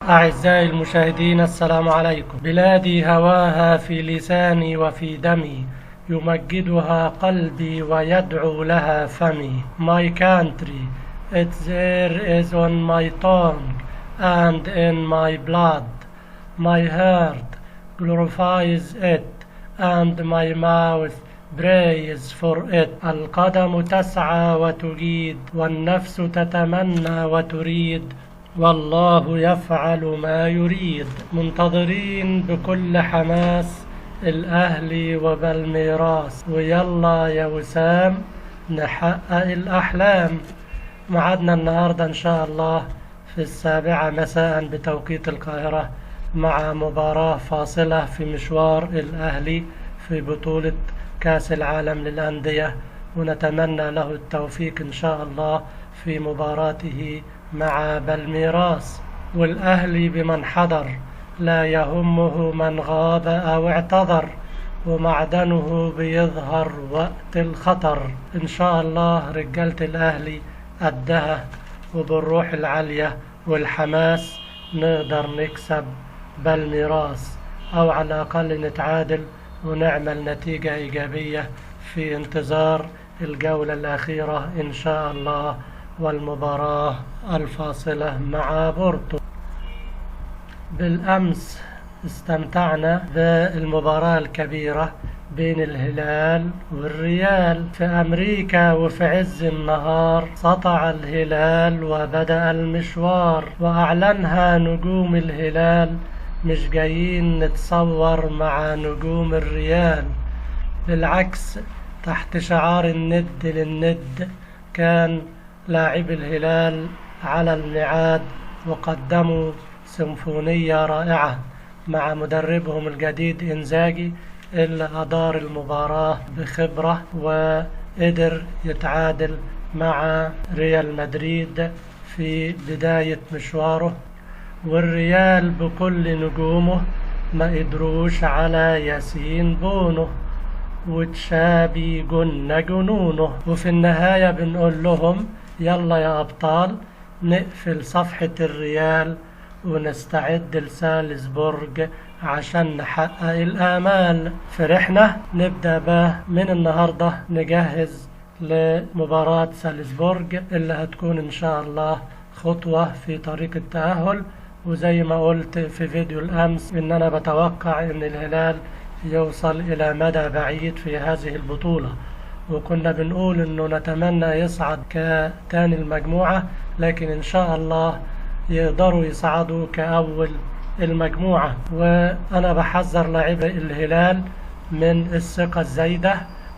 أعزائي المشاهدين، السلام عليكم. بلادي هواها في لساني وفي دمي، يمجدها قلبي ويدعو لها فمي. My country, it there is on my tongue and in my blood. My heart glorifies it and my mouth prays for it. القدم تسعى وتجيد والنفس تتمنى وتريد، والله يفعل ما يريد. منتظرين بكل حماس الأهلي وبالميراس، ويلا يا وسام نحقق الأحلام. معادنا النهاردة إن شاء الله في 7 مساء بتوقيت القاهرة مع مباراة فاصلة في مشوار الأهلي في بطولة كأس العالم للأندية، ونتمنى له التوفيق إن شاء الله في مباراته مع بالميراس. والأهلي بمن حضر، لا يهمه من غاب أو اعتذر، ومعدنه بيظهر وقت الخطر. إن شاء الله رجالة الأهلي قدها، وبالروح العالية والحماس نقدر نكسب بالميراس، أو على الأقل نتعادل ونعمل نتيجة إيجابية في انتظار الجولة الأخيرة إن شاء الله، والمباراة الفاصلة مع بورتو. بالأمس استمتعنا بالمباراة الكبيرة بين الهلال والريال في أمريكا، وفي عز النهار سطع الهلال وبدأ المشوار، وأعلنها نجوم الهلال مش جايين نتصور مع نجوم الريال، بالعكس تحت شعار الند للند كان لاعب الهلال على الميعاد، وقدموا سيمفونية رائعة مع مدربهم الجديد إنزاجي، اللي أدار المباراة بخبرة وقدر يتعادل مع ريال مدريد في بداية مشواره. والريال بكل نجومه ما قدروش على ياسين بونو، وتشابي جنونه. وفي النهاية بنقول لهم يلا يا أبطال نقفل صفحة الريال ونستعد لسالزبورج عشان نحقق الآمال. فرحنا نبدأ بقى من النهاردة نجهز لمباراة سالزبورج اللي هتكون إن شاء الله خطوة في طريق التأهل. وزي ما قلت في فيديو الأمس إن أنا بتوقع إن الهلال يوصل إلى مدى بعيد في هذه البطولة، وكنا بنقول إنه نتمنى يصعد كتاني المجموعة، لكن إن شاء الله يقدروا يصعدوا كأول المجموعة. وأنا بحذر لاعبي الهلال من الثقة الزايدة،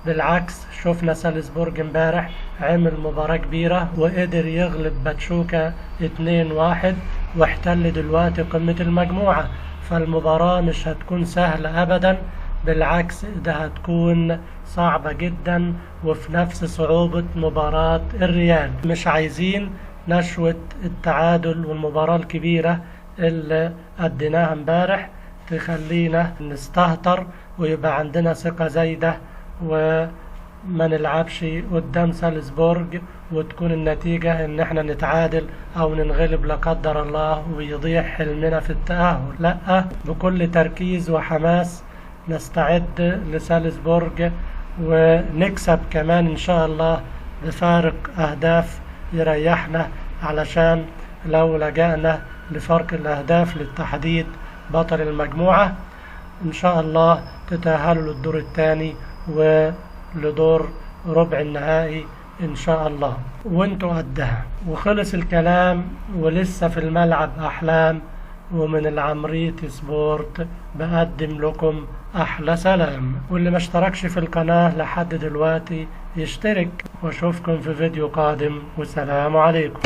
بالعكس شفنا سالزبورج امبارح عمل مباراة كبيرة وقدر يغلب باتشوكا 2-1 واحتل دلوقتي قمة المجموعة. فالمباراة مش هتكون سهلة أبدا، بالعكس ده هتكون صعبة جدا وفي نفس صعوبة مباراة الريال. مش عايزين نشوة التعادل والمباراة الكبيرة اللي أديناها امبارح تخلينا نستهتر ويبقى عندنا ثقة زايدة وما نلعبش قدام سالزبورج وتكون النتيجة ان احنا نتعادل او ننغلب لا قدر الله ويضيع حلمنا في التأهل. لا، بكل تركيز وحماس نستعد لسالزبورج ونكسب كمان ان شاء الله بفارق اهداف يريحنا، علشان لو لجأنا لفرق الاهداف للتحديد بطل المجموعة ان شاء الله تتأهلوا للدور الثاني ولدور ربع النهائي ان شاء الله، وانتوا قدها. وخلص الكلام ولسه في الملعب احلام، ومن العمريت سبورت بقدم لكم احلى سلام. واللي ما اشتركش في القناة لحد دلوقتي يشترك، واشوفكم في فيديو قادم، والسلام عليكم.